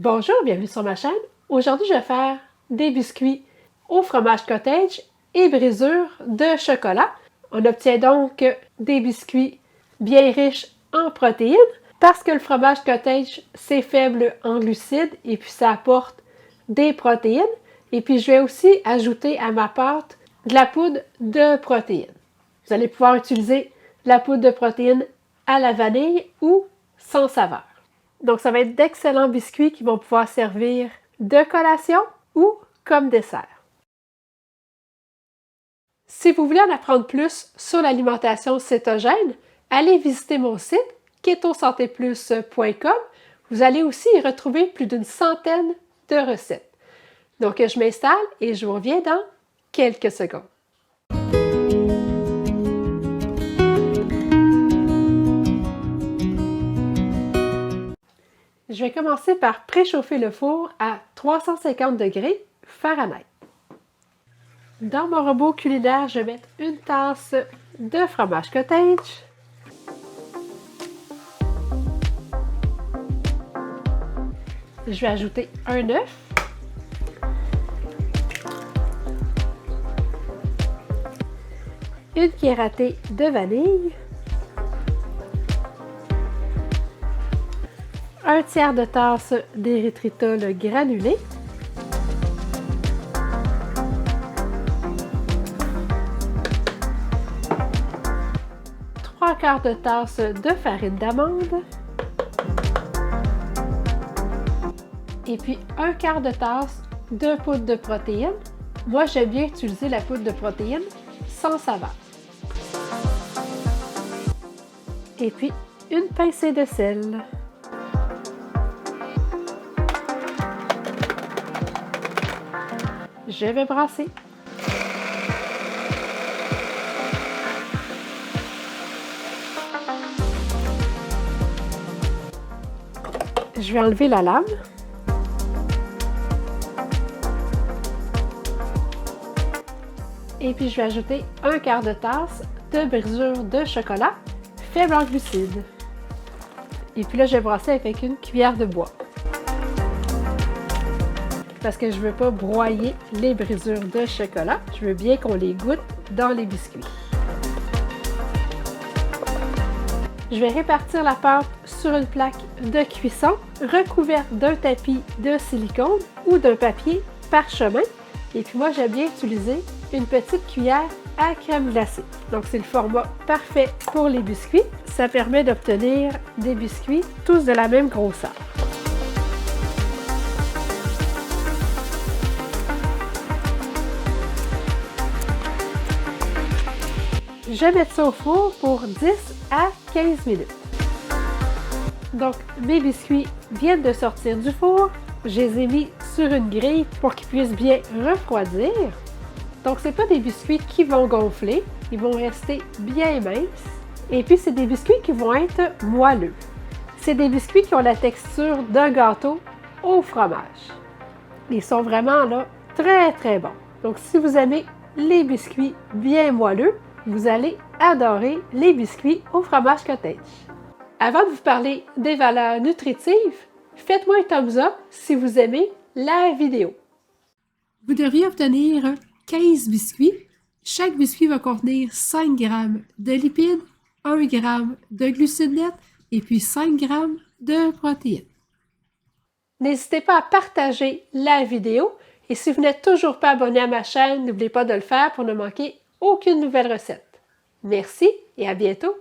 Bonjour, bienvenue sur ma chaîne. Aujourd'hui, je vais faire des biscuits au fromage cottage et brisure de chocolat. On obtient donc des biscuits bien riches en protéines parce que le fromage cottage, c'est faible en glucides et puis ça apporte des protéines. Et puis, je vais aussi ajouter à ma pâte de la poudre de protéines. Vous allez pouvoir utiliser la poudre de protéines à la vanille ou sans saveur. Donc, ça va être d'excellents biscuits qui vont pouvoir servir de collation ou comme dessert. Si vous voulez en apprendre plus sur l'alimentation cétogène, allez visiter mon site ketosantéplus.com. Vous allez aussi y retrouver plus d'une centaine de recettes. Donc, je m'installe et je vous reviens dans quelques secondes. Je vais commencer par préchauffer le four à 350 degrés Fahrenheit. Dans mon robot culinaire, je vais mettre une tasse de fromage cottage. Je vais ajouter un œuf. Une cuillère à thé de vanille. Un tiers de tasse d'érythritol granulé. Trois quarts de tasse de farine d'amande. Et puis un quart de tasse de poudre de protéines. Moi, j'aime bien utiliser la poudre de protéines sans saveur. Et puis une pincée de sel. Je vais brasser. Je vais enlever la lame. Et puis je vais ajouter un quart de tasse de brisure de chocolat faible en glucides. Et puis là, je vais brasser avec une cuillère de bois. Parce que je ne veux pas broyer les brisures de chocolat. Je veux bien qu'on les goûte dans les biscuits. Je vais répartir la pâte sur une plaque de cuisson recouverte d'un tapis de silicone ou d'un papier parchemin. Et puis moi, j'aime bien utiliser une petite cuillère à crème glacée. Donc, c'est le format parfait pour les biscuits. Ça permet d'obtenir des biscuits tous de la même grosseur. Je vais mettre ça au four pour 10 à 15 minutes. Donc, mes biscuits viennent de sortir du four. Je les ai mis sur une grille pour qu'ils puissent bien refroidir. Donc, ce n'est pas des biscuits qui vont gonfler. Ils vont rester bien minces. Et puis, c'est des biscuits qui vont être moelleux. C'est des biscuits qui ont la texture d'un gâteau au fromage. Ils sont vraiment là très, très bons. Donc, si vous aimez les biscuits bien moelleux, vous allez adorer les biscuits au fromage cottage. Avant de vous parler des valeurs nutritives, faites-moi un thumbs up si vous aimez la vidéo. Vous devriez obtenir 15 biscuits. Chaque biscuit va contenir 5 g de lipides, 1 g de glucides nets et puis 5 g de protéines. N'hésitez pas à partager la vidéo et si vous n'êtes toujours pas abonné à ma chaîne, n'oubliez pas de le faire pour ne manquer aucune nouvelle recette. Merci et à bientôt!